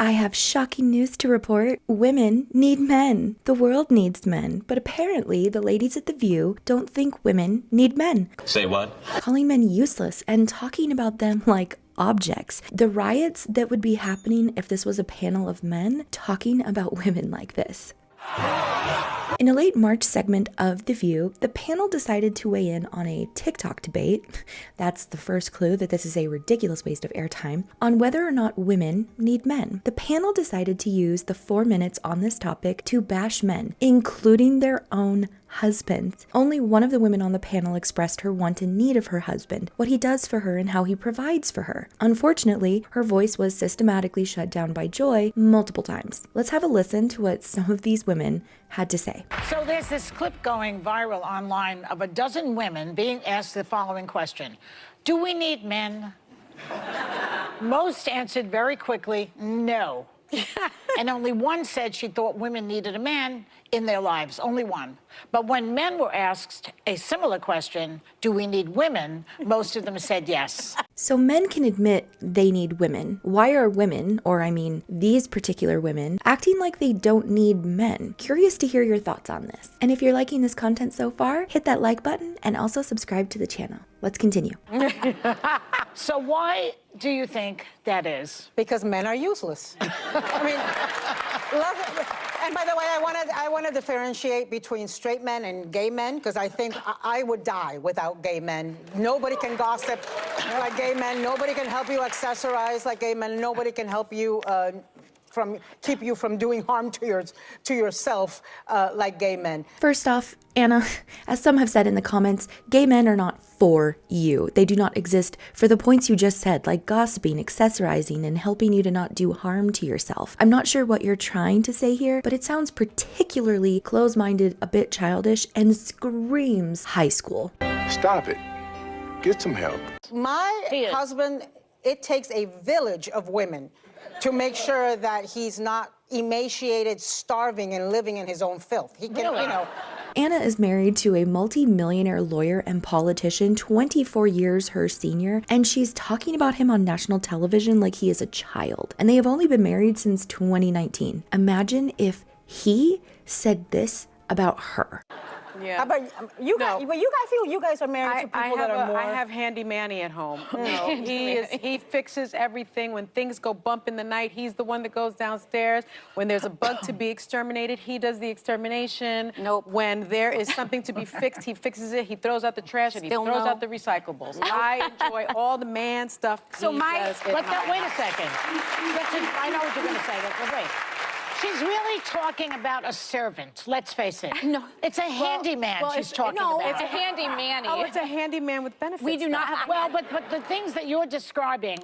I have shocking news to report. Women need men. The world needs men, but apparently the ladies at The View don't think women need men. Say what? Calling men useless and talking about them like objects. The riots that would be happening if this was a panel of men talking about women like this. In a late March segment of The View, the panel decided to weigh in on a TikTok debate, that's the first clue that this is a ridiculous waste of airtime, on whether or not women need men. The panel decided to use the 4 minutes on this topic to bash men, including their own husbands. Only one of the women on the panel expressed her want and need of her husband, what he does for her and how he provides for her. Unfortunately, her voice was systematically shut down by Joy multiple times. Let's have a listen to what some of these women had to say. So there's this clip going viral online of a dozen women being asked the following question: do we need men? Most answered very quickly, no. And only one said she thought women needed a man in their lives, only one. But when men were asked a similar question, do we need women, most of them said yes. So men can admit they need women. Why are women, or I mean these particular women, acting like they don't need men? Curious to hear your thoughts on this. And if you're liking this content so far, hit that like button and also subscribe to the channel. Let's continue. So why do you think that is? Because men are useless. I mean, and by the way, I want to differentiate between straight men and gay men, because I think I would die without gay men. Nobody can gossip like gay men. Nobody can help you accessorize like gay men. Nobody can help you keep you from doing harm to yourself like gay men. First off, Anna, as some have said in the comments, gay men are not for you. They do not exist for the points you just said, like gossiping, accessorizing, and helping you to not do harm to yourself. I'm not sure what you're trying to say here, but it sounds particularly close-minded, a bit childish, and screams high school. Stop it. Get some help. My husband, it takes a village of women to make sure that he's not emaciated, starving, and living in his own filth. He can, you know. Anna is married to a multi-millionaire lawyer and politician, 24 years her senior, and she's talking about him on national television like he is a child. And they have only been married since 2019. Imagine if he said this about her. Yeah. How about you guys? No. But I feel you guys are married to people that are more. I have Handy Manny at home. No, he fixes everything. When things go bump in the night, he's the one that goes downstairs. When there's a bug to be exterminated, he does the extermination. Nope. When there is something to be fixed, he fixes it. He throws out the trash and he throws out the recyclables. I enjoy all the man stuff. So he does wait a second. I know what you're going to say. But wait. She's really talking about a servant, let's face it. No. It's a handyman she's talking about. No, it's a handyman. Oh, it's a handyman with benefits. We do not have... Well, but the things that you're describing,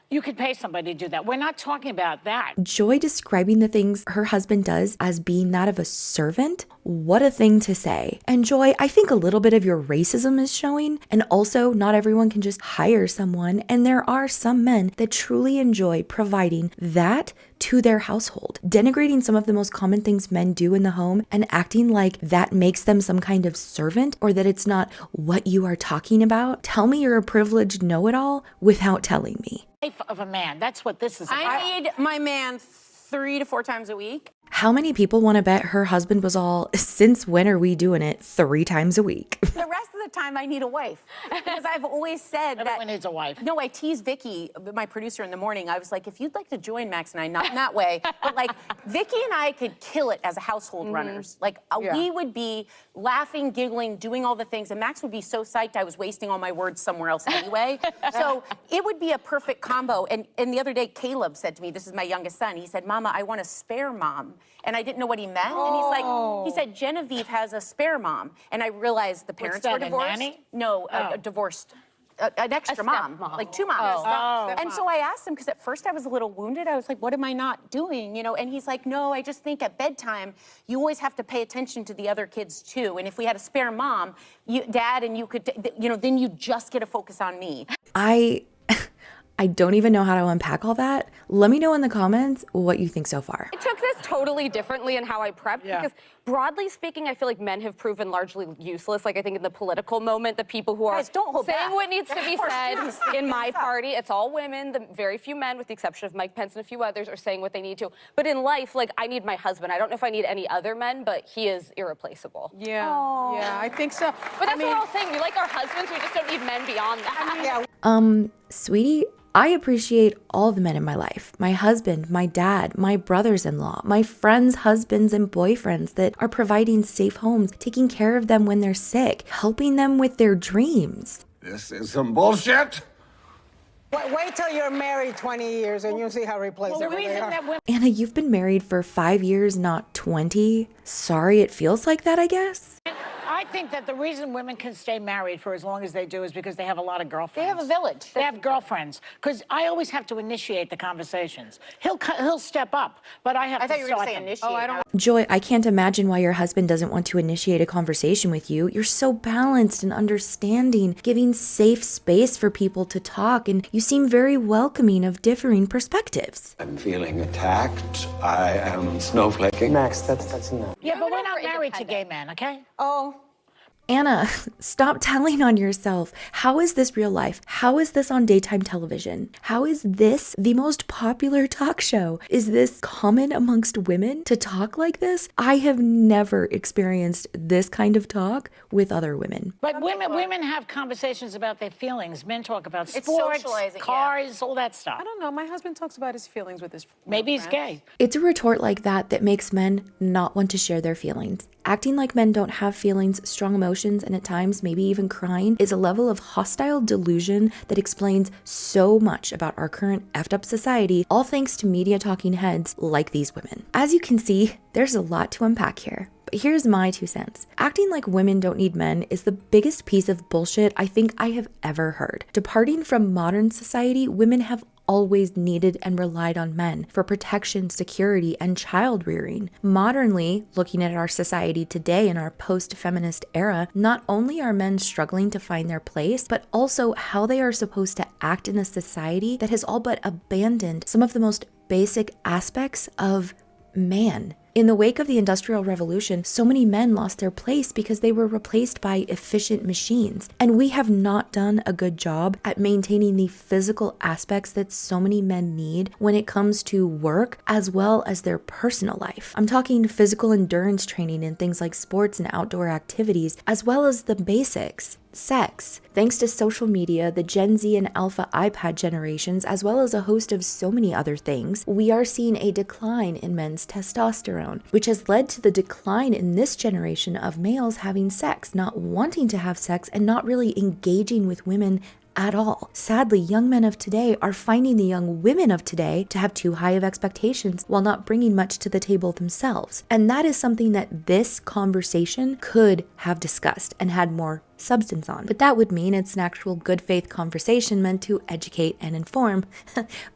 you could pay somebody to do that. We're not talking about that. Joy describing the things her husband does as being that of a servant? What a thing to say. And Joy, I think a little bit of your racism is showing. And also, not everyone can just hire someone. And there are some men that truly enjoy providing that to their household. Denigrating some of the most common things men do in the home and acting like that makes them some kind of servant or that it's not what you are talking about. Tell me you're a privileged know-it-all without telling me. Life of a man, that's what this is about. I need my man 3 to 4 times a week. How many people want to bet her husband was all, since when are we doing it 3 times a week? The rest of the time, I need a wife. Because I've always said Everyone needs a wife. No, I tease Vicky, my producer, in the morning. I was like, if you'd like to join Max and I, not in that way, but like, Vicky and I could kill it as a household runners. Like, we would be laughing, giggling, doing all the things, and Max would be so psyched I was wasting all my words somewhere else anyway. So it would be a perfect combo. And the other day, Caleb said to me, this is my youngest son, he said, Mama, I want a spare mom. And I didn't know what he meant. And he's like, he said, Genevieve has a spare mom. And I realized the parents were divorced. A nanny? No, divorced. An extra mom, like 2 moms. And so I asked him, because at first I was a little wounded. I was like, what am I not doing? You know, and he's like, no, I just think at bedtime, you always have to pay attention to the other kids too. And if we had a spare mom, Dad, and you could, you know, then you just get to focus on me. I don't even know how to unpack all that. Let me know in the comments what you think so far. I took this totally differently in how I prepped because broadly speaking, I feel like men have proven largely useless. Like I think in the political moment, the people who are Guys, don't hold saying back. what needs to be said in my party, it's all women. The very few men, with the exception of Mike Pence and a few others, are saying what they need to. But in life, like I need my husband. I don't know if I need any other men, but he is irreplaceable. Yeah, yeah, I think so. But that's what we're all saying. We like our husbands. We just don't need men beyond that. Yeah. Sweetie, I appreciate all the men in my life. My husband, my dad, my brothers-in-law, my friends' husbands and boyfriends that are providing safe homes, taking care of them when they're sick, helping them with their dreams. This is some bullshit. Wait till you're married 20 years and you'll see how replaceable The they reason are. that women Anna, you've been married for 5 years, not 20. Sorry it feels like that, I guess. I think that the reason women can stay married for as long as they do is because they have a lot of girlfriends. They have a village. They have girlfriends. Because I always have to initiate the conversations. He'll step up, but I have I to thought you were going start to say them. initiate. Oh, I don't. Joy, I can't imagine why your husband doesn't want to initiate a conversation with you. You're so balanced and understanding, giving safe space for people to talk, and you seem very welcoming of differing perspectives. I'm feeling attacked. I am snowflaking. Max, that's enough. Yeah, but we're Women not are married to gay independent. men, okay? Oh, Anna, stop telling on yourself. How is this real life? How is this on daytime television? How is this the most popular talk show? Is this common amongst women to talk like this? I have never experienced this kind of talk with other women. But women have conversations about their feelings. Men talk about It's sports, socializing, yeah. cars, all that stuff. I don't know. My husband talks about his feelings with his Maybe he's friends. gay. It's a retort like that makes men not want to share their feelings. Acting like men don't have feelings, strong emotions, and at times maybe even crying is a level of hostile delusion that explains so much about our current effed up society, all thanks to media talking heads like these women. As you can see, there's a lot to unpack here. But here's my 2 cents. Acting like women don't need men is the biggest piece of bullshit I think I have ever heard. Departing from modern society, women have always needed and relied on men for protection, security, and child rearing. Modernly, looking at our society today in our post-feminist era, not only are men struggling to find their place, but also how they are supposed to act in a society that has all but abandoned some of the most basic aspects of man. In the wake of the Industrial Revolution, so many men lost their place because they were replaced by efficient machines. And we have not done a good job at maintaining the physical aspects that so many men need when it comes to work as well as their personal life. I'm talking physical endurance training in things like sports and outdoor activities, as well as the basics. Sex. Thanks to social media, the Gen Z and Alpha iPad generations, as well as a host of so many other things, we are seeing a decline in men's testosterone, which has led to the decline in this generation of males having sex, not wanting to have sex, and not really engaging with women at all. Sadly, young men of today are finding the young women of today to have too high of expectations while not bringing much to the table themselves. And that is something that this conversation could have discussed and had more substance on. But that would mean it's an actual good faith conversation meant to educate and inform.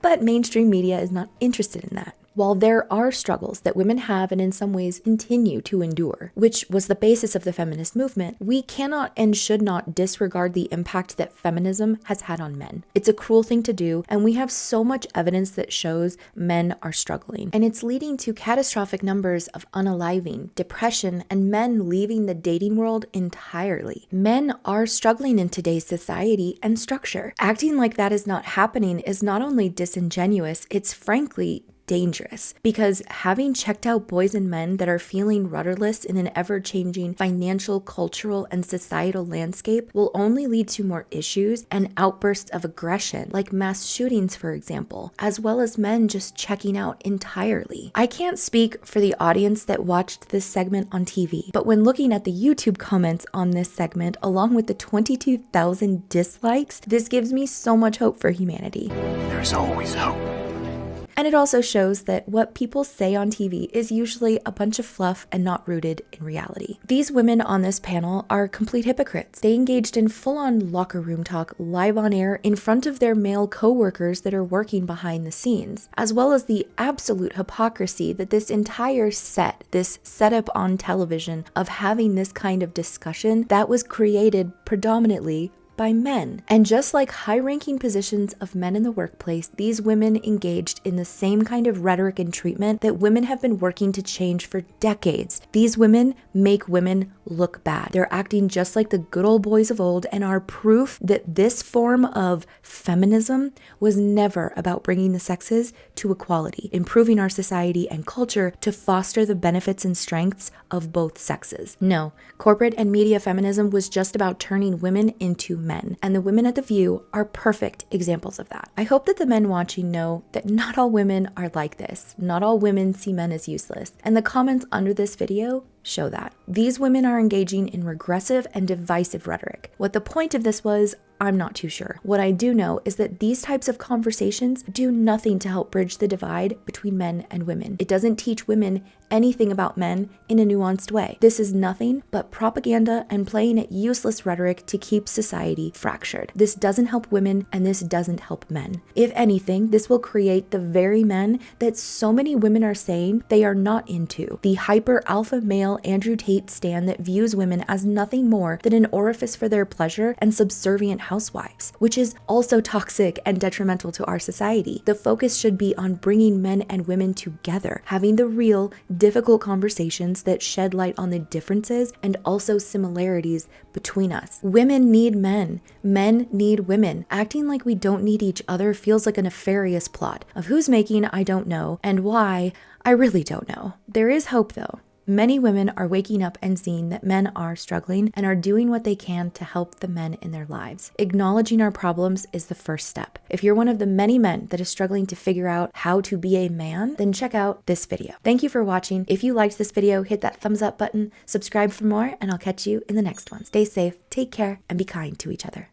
But mainstream media is not interested in that. While there are struggles that women have and in some ways continue to endure, which was the basis of the feminist movement, we cannot and should not disregard the impact that feminism has had on men. It's a cruel thing to do, and we have so much evidence that shows men are struggling. And it's leading to catastrophic numbers of unaliving, depression, and men leaving the dating world entirely. Men are struggling in today's society and structure. Acting like that is not happening is not only disingenuous, it's frankly dangerous, because having checked out boys and men that are feeling rudderless in an ever-changing financial, cultural, and societal landscape will only lead to more issues and outbursts of aggression, like mass shootings, for example, as well as men just checking out entirely. I can't speak for the audience that watched this segment on TV, but when looking at the YouTube comments on this segment, along with the 22,000 dislikes, this gives me so much hope for humanity. There's always hope. And it also shows that what people say on TV is usually a bunch of fluff and not rooted in reality. These women on this panel are complete hypocrites. They engaged in full-on locker room talk live on air in front of their male co-workers that are working behind the scenes, as well as the absolute hypocrisy that this entire this setup on television of having this kind of discussion that was created predominantly by men. And just like high-ranking positions of men in the workplace, these women engaged in the same kind of rhetoric and treatment that women have been working to change for decades. These women make women look bad. They're acting just like the good old boys of old and are proof that this form of feminism was never about bringing the sexes to equality, improving our society and culture to foster the benefits and strengths of both sexes. No, corporate and media feminism was just about turning women into men, and the women at The View are perfect examples of that. I hope that the men watching know that not all women are like this. Not all women see men as useless, and the comments under this video show that. These women are engaging in regressive and divisive rhetoric. What the point of this was, I'm not too sure. What I do know is that these types of conversations do nothing to help bridge the divide between men and women. It doesn't teach women anything about men in a nuanced way. This is nothing but propaganda and playing at useless rhetoric to keep society fractured. This doesn't help women and this doesn't help men. If anything, this will create the very men that so many women are saying they are not into. The hyper alpha male Andrew Tate stan that views women as nothing more than an orifice for their pleasure and subservient housewives, which is also toxic and detrimental to our society. The focus should be on bringing men and women together, having the real, difficult conversations that shed light on the differences and also similarities between us. Women need men. Men need women. Acting like we don't need each other feels like a nefarious plot. Of who's making, I don't know, and why, I really don't know. There is hope though. Many women are waking up and seeing that men are struggling and are doing what they can to help the men in their lives. Acknowledging our problems is the first step. If you're one of the many men that is struggling to figure out how to be a man, then check out this video. Thank you for watching. If you liked this video, hit that thumbs up button, subscribe for more, and I'll catch you in the next one. Stay safe, take care, and be kind to each other.